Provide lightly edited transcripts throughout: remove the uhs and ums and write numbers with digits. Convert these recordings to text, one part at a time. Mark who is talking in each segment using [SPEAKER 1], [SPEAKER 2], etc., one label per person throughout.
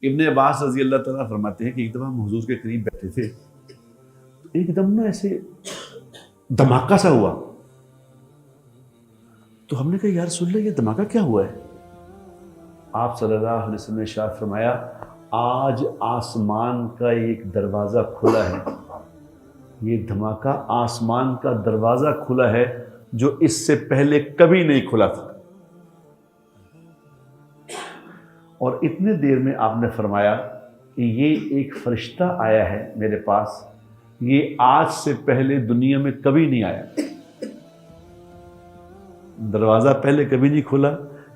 [SPEAKER 1] ابن عباس رضی اللہ تعالیٰ فرماتے ہیں کہ ایک دفعہ ہم حضور کے قریب بیٹھے تھے، ایک دم نا ایسے دھماکہ سا ہوا، تو ہم نے کہا یا رسول اللہ یہ دھماکہ کیا ہوا ہے؟ آپ صلی اللہ علیہ وسلم نے ارشاد فرمایا آج آسمان کا ایک دروازہ کھلا ہے، یہ دھماکہ آسمان کا دروازہ کھلا ہے جو اس سے پہلے کبھی نہیں کھلا تھا۔ اور اتنے دیر میں آپ نے فرمایا کہ یہ ایک فرشتہ آیا ہے میرے پاس، یہ آج سے پہلے دنیا میں کبھی نہیں آیا، دروازہ پہلے کبھی نہیں کھلا،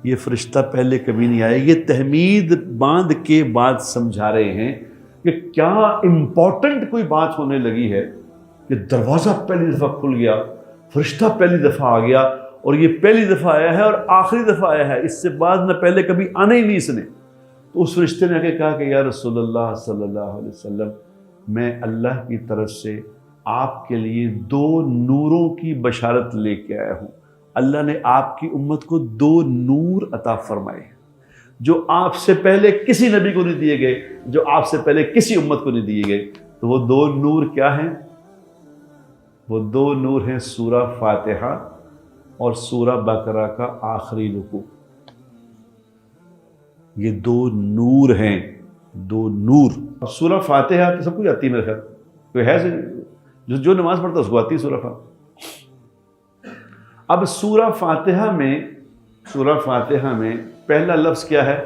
[SPEAKER 1] یہ فرشتہ پہلے کبھی نہیں آیا۔ یہ تحمید باندھ کے بعد سمجھا رہے ہیں کہ کیا امپورٹنٹ کوئی بات ہونے لگی ہے کہ دروازہ پہلی دفعہ کھل گیا، فرشتہ پہلی دفعہ آ گیا، اور یہ پہلی دفعہ آیا ہے اور آخری دفعہ آیا ہے، اس سے بعد نہ پہلے کبھی آنا ہی نہیں اس نے۔ تو اس فرشتے نے آ کے کہا کہ یا رسول اللہ صلی اللہ علیہ وسلم، میں اللہ کی طرف سے آپ کے لیے 2 نوروں کی بشارت لے کے آیا ہوں۔ اللہ نے آپ کی امت کو 2 نور عطا فرمائے ہیں جو آپ سے پہلے کسی نبی کو نہیں دیے گئے، جو آپ سے پہلے کسی امت کو نہیں دیے گئے۔ تو وہ 2 نور کیا ہیں؟ وہ 2 نور ہیں سورہ فاتحہ اور سورہ بقرہ کا آخری رکوع۔ یہ 2 نور ہیں، 2 نور۔ اب سورہ فاتحہ تو سب کو آتی ہے میرے خیال، کوئی ہے جو نماز پڑھتا ہے اس کو آتی ہے سورہ فاتحہ۔ اب سورہ فاتحہ میں پہلا لفظ کیا ہے؟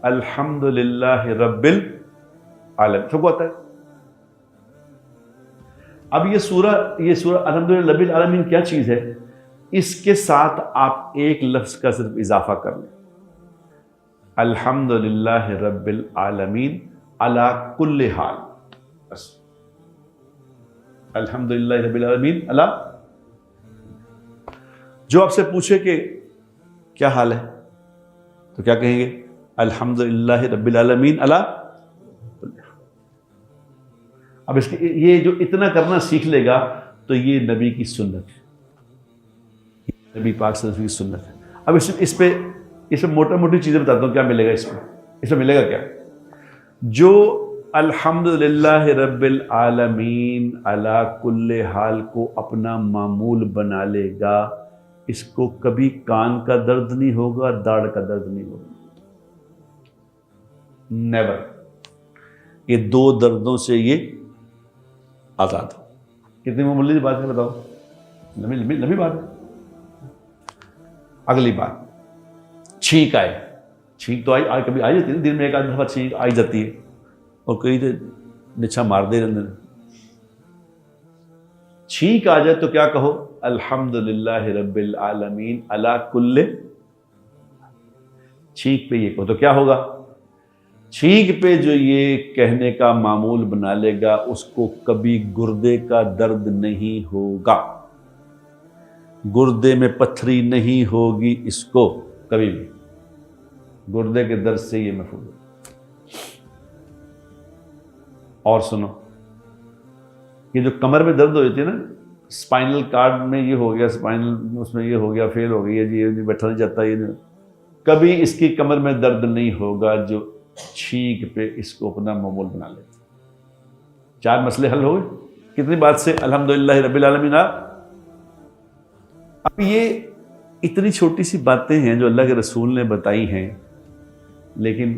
[SPEAKER 1] الحمدللہ رب العالمین، سب کو آتا ہے۔ اب یہ سورہ الحمدللہ رب العالمین کیا چیز ہے؟ اس کے ساتھ آپ ایک لفظ کا صرف اضافہ کر لیں، الحمدللہ رب العالمین علی کل حال، بس الحمدللہ رب العالمین علی۔ جو آپ سے پوچھے کہ کیا حال ہے تو کیا کہیں گے؟ الحمدللہ رب العالمین علی کل حال۔ اب اس کے یہ جو اتنا کرنا سیکھ لے گا تو یہ نبی کی سنت ہے، نبی پاک صلی اللہ علیہ وسلم کی سنت ہے۔ اب اس پہ موٹا موٹی چیزیں بتاتا ہوں کیا ملے گا اس میں ملے گا کیا؟ جو الحمدللہ رب العالمین علی کل حال کو اپنا معمول بنا لے گا، اس کو کبھی کان کا درد نہیں ہوگا، داڑھ کا درد نہیں ہوگا، نیور۔ یہ 2 دردوں سے یہ آزاد ہو۔ کتنی معمولی بات ہے بتاؤ، لمبی بات ہے۔ اگلی بات، چھینک آئے، چھینک تو کبھی آئی جاتی ہے، دن میں 1 آدھ دفعہ چھینک آئی جاتی ہے اور کئی تو نچھا مار دے رہے ہیں۔ چھینک آ جائے تو کیا کہو؟ الحمدللہ رب العالمین علی کل۔ چھینک پہ یہ کہو تو کیا ہوگا؟ چھینک پہ جو یہ کہنے کا معمول بنا لے گا اس کو کبھی گردے کا درد نہیں ہوگا، گردے میں پتھری نہیں ہوگی، اس کو کبھی بھی گردے کے درد سے یہ محفوظ ہے۔ اور سنو، یہ جو کمر میں درد ہو جاتی ہے نا، اسپائنل کارڈ میں یہ ہو گیا، اسپائنل اس میں یہ ہو گیا، فیل ہو گئی ہے جی، یہ بیٹھا نہیں جاتا، یہ کبھی اس کی کمر میں درد نہیں ہوگا جو چھینک پہ اس کو اپنا معمول بنا لے۔ 4 مسئلے حل ہو گئے کتنی بات سے؟ الحمدللہ رب العالمین۔ اب یہ اتنی چھوٹی سی باتیں ہیں جو اللہ کے رسول نے بتائی ہیں، لیکن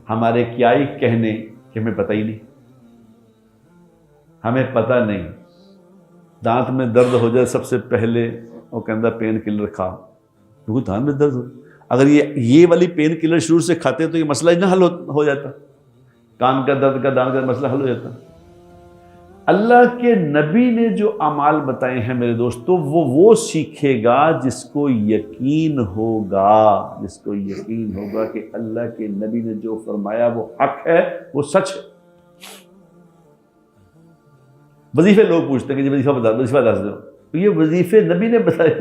[SPEAKER 1] ہمارے کیا ہی کہنے کہ ہمیں پتہ ہی نہیں، ہمیں پتہ نہیں۔ دانت میں درد ہو جائے سب سے پہلے وہ کہندہ پین کلر کھا، کیونکہ دانت میں درد اگر یہ والی پین کلر شروع سے کھاتے تو یہ مسئلہ ہی نہ حل ہو جاتا، کان کا درد کا دانت کا مسئلہ حل ہو جاتا۔ اللہ کے نبی نے جو اعمال بتائے ہیں میرے دوستو، وہ سیکھے گا جس کو یقین ہوگا، کہ اللہ کے نبی نے جو فرمایا وہ حق ہے، وہ سچ ہے۔ وظیفے لوگ پوچھتے ہیں کہ جی وظیفہ بتا دو، تو یہ وظیفے نبی نے بتائے۔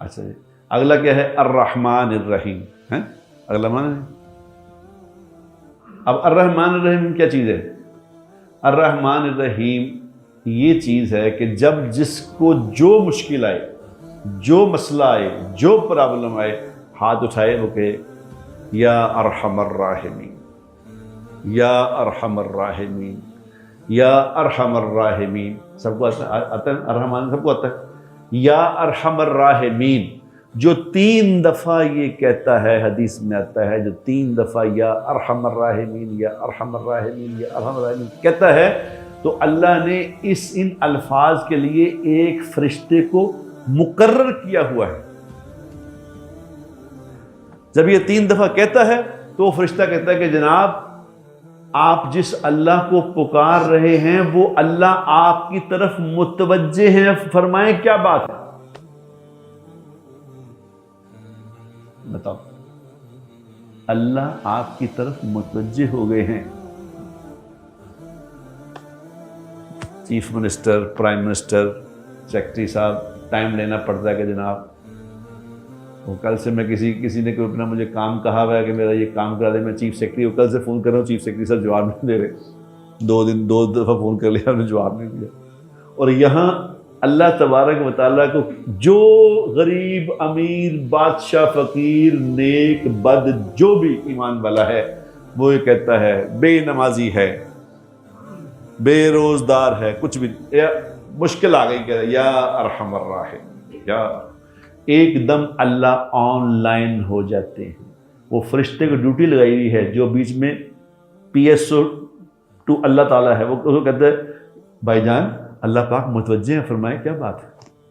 [SPEAKER 1] اچھا جی، اگلا کیا ہے؟ الرحمن الرحیم ہے، اگلا معنی۔ اب الرحمن الرحیم کیا چیز ہے؟ الرحمن الرحیم یہ چیز ہے کہ جب جس کو جو مشکل آئے، جو مسئلہ آئے، جو پرابلم آئے، ہاتھ اٹھائے وہ کہے یا ارحم الراحمین، یا ارحم الراحمین، یا ارحم الراحمین، سب کو آتا ہے ارحمان، سب کو آتا ہے یا ارحم الراحمین۔ جو 3 دفعہ یہ کہتا ہے، حدیث میں آتا ہے، جو 3 دفعہ یا ارحم الراحمین یا ارحم الراحمین یا ارحم الراحمین کہتا ہے، تو اللہ نے ان الفاظ کے لیے ایک فرشتے کو مقرر کیا ہوا ہے۔ جب یہ 3 دفعہ کہتا ہے تو وہ فرشتہ کہتا ہے کہ جناب آپ جس اللہ کو پکار رہے ہیں وہ اللہ آپ کی طرف متوجہ ہیں، فرمائیں کیا بات ہے، بتاؤ۔ اللہ آپ کی طرف متوجہ ہو گئے ہیں۔ Chief minister, prime minister, secretary صاحب ٹائم لینا پڑتا ہے کہ جناب وہ کل سے میں کسی نے کوئی اپنا مجھے کام کہا ہوا ہے کہ میرا یہ کام کرا دے، میں چیف سیکرٹری کو کل سے فون کر رہا ہوں، چیف سیکرٹری صاحب جواب نہیں دے رہے، 2 دفعہ فون کر لیا، انہوں نے جواب نہیں دیا۔ اور یہاں اللہ تبارک و تعالیٰ کو جو غریب، امیر، بادشاہ، فقیر، نیک، بد، جو بھی ایمان والا ہے وہ یہ کہتا ہے، بے نمازی ہے، بے روزدار ہے، کچھ بھی مشکل آ گئی، کہتا ہے یا ارحم الراحمین، یا ایک دم اللہ آن لائن ہو جاتے ہیں۔ وہ فرشتے کو ڈیوٹی لگائی ہوئی ہے، جو بیچ میں پی ایس او ٹو اللہ تعالیٰ ہے، وہ کہتا ہے بھائی جان اللہ پاک متوجہ ہیں، فرمائے کیا بات ہے،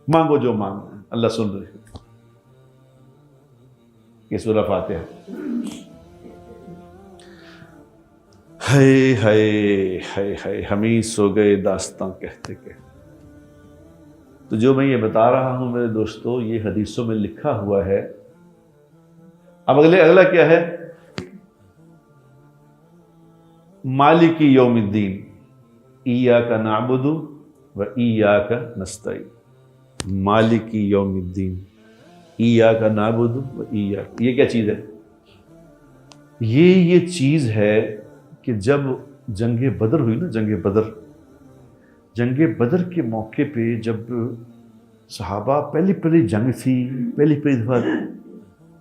[SPEAKER 1] مانگو جو مانگنا ہے، اللہ سن رہے ہیں۔ یہ سورہ فاتحہ۔ ہائے ہائے ہائے ہائے، ہم ہی سو گئے داستاں کہتے کہتے۔ تو جو میں یہ بتا رہا ہوں میرے دوستو، یہ حدیثوں میں لکھا ہوا ہے۔ اب اگلا کیا ہے؟ مالک یوم الدین، ایاک نعبد و ایاک نستعین۔ مالک یوم الدین، ایاک نعبد و ایاک، یہ کیا چیز ہے؟ یہ چیز ہے کہ جب جنگ بدر ہوئی نا، جنگ بدر کے موقع پہ جب صحابہ پہلی جنگ تھی، پہلی دفعہ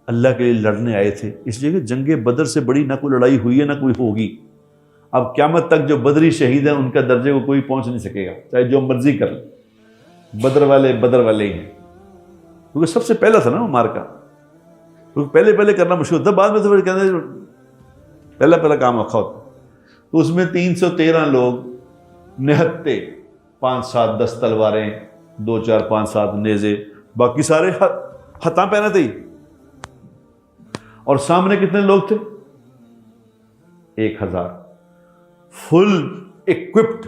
[SPEAKER 1] اللہ کے لیے لڑنے آئے تھے، اس لیے کہ جنگ بدر سے بڑی نہ کوئی لڑائی ہوئی ہے نہ کوئی ہوگی۔ اب قیامت تک جو بدری شہید ہیں ان کا درجے کو کوئی پہنچ نہیں سکے گا، چاہے جو مرضی کر لیں، بدر والے ہی ہیں، کیونکہ سب سے پہلا تھا نا وہ مارکا، کیونکہ پہلے کرنا مشکل ہوتا، بعد میں تو پھر کہتے پہلا کام رکھا ہوتا۔ تو اس میں 313 لوگ نہتے، 5-7 10 تلواریں، 2-4 5-7 نیزے، باقی سارے ہتھاں پہنے تھے۔ اور سامنے کتنے لوگ تھے؟ 1000 فل ایکوپڈ،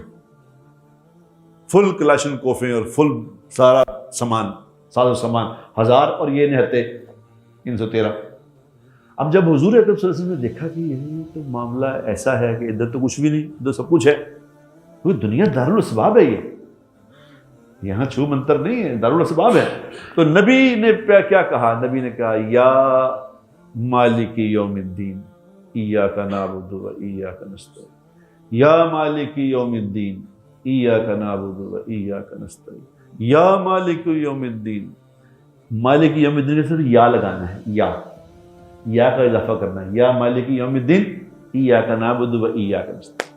[SPEAKER 1] فل کلاشن کوفیں اور فل سارا سامان، ساز و سامان 1000، اور یہ نہتے 313۔ اب جب حضور اکرم صلی اللہ علیہ وسلم نے دیکھا کہ یہ تو معاملہ ایسا ہے کہ ادھر تو کچھ بھی نہیں، ادھر سب کچھ ہے، کیونکہ دنیا دارالاسباب ہے، یہ یہاں چھو منتر نہیں ہے، دارالاسباب ہے۔ تو نبی نے کیا کہا؟ نبی نے کہا یا مالک یوم الدین، ایاک نعبد و ایاک نستعین، یا مالک یوم الدین، ایاک نعبد و ایاک نستعین، یا مالک یوم الدین۔ مالک یوم الدین کے صرف یا لگانا ہے، یا کا اضافہ کرنا ہے، یا مالک یوم الدین، ایاک نعبد و ایاک نستعین۔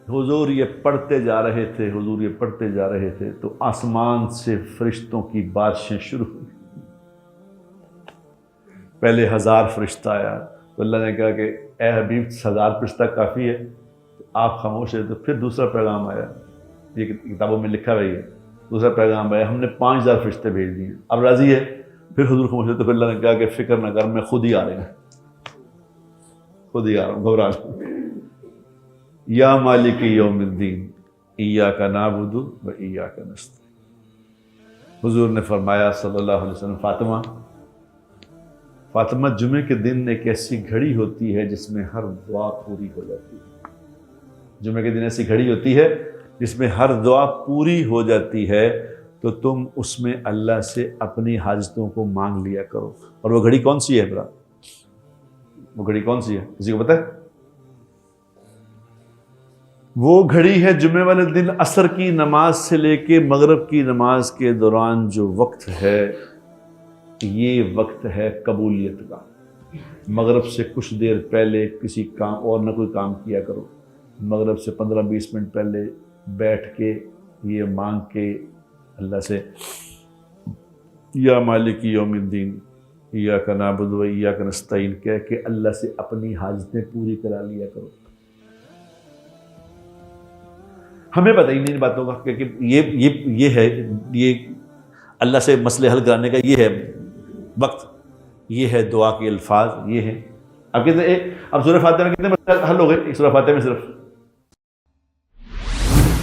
[SPEAKER 1] حضور یہ پڑھتے جا رہے تھے تو آسمان سے فرشتوں کی بارشیں شروع ہوئی۔ پہلے 1000 فرشتہ آیا تو اللہ نے کہا کہ اے حبیب 1000 فرشتہ کافی ہے، تو آپ خاموش رہے۔ تو پھر دوسرا پیغام آیا، یہ کتابوں میں لکھا ہے، دوسرا پیغام آیا، ہم نے 5000 فرشتے بھیج دیے، اب راضی ہے؟ پھر حضور خاموش رہے۔ تو پھر اللہ نے کہا کہ فکر نہ کر، میں خود ہی آ رہا ہوں، گھبرا رہا۔ یا مالک یوم الدین، ایاک نعبد و ایاک نستعین۔ حضور نے فرمایا صلی اللہ علیہ وسلم، فاطمہ جمعے کے دن ایک ایسی گھڑی ہوتی ہے جس میں ہر دعا پوری ہو جاتی ہے۔ جمعے کے دن ایسی گھڑی ہوتی ہے جس میں ہر دعا پوری ہو جاتی ہے، تو تم اس میں اللہ سے اپنی حاجتوں کو مانگ لیا کرو۔ اور وہ گھڑی کون سی ہے برا؟ وہ گھڑی کون سی ہے؟ کسی کو پتہ ہے؟ وہ گھڑی ہے جمعے والے دن عصر کی نماز سے لے کے مغرب کی نماز کے دوران جو وقت ہے، یہ وقت ہے قبولیت کا۔ مغرب سے کچھ دیر پہلے کسی کام اور نہ کوئی کام کیا کرو، مغرب سے 15-20 منٹ پہلے بیٹھ کے یہ مانگ کے اللہ سے یا مالک یوم الدین ایاک نعبد و ایاک نستعین کہہ کے اللہ سے اپنی حاجتیں پوری کرا لیا کرو۔ ہمیں پتہ ہی نہیں باتوں کا کہ یہ ہے، یہ اللہ سے مسئلے حل کرانے کا یہ ہے وقت، یہ ہے دعا کے الفاظ، یہ ہے۔ اب کہتے ہیں اب سورہ فاتحہ میں کتنے مسئلے حل ہو گئے؟ سورہ فاتحہ میں صرف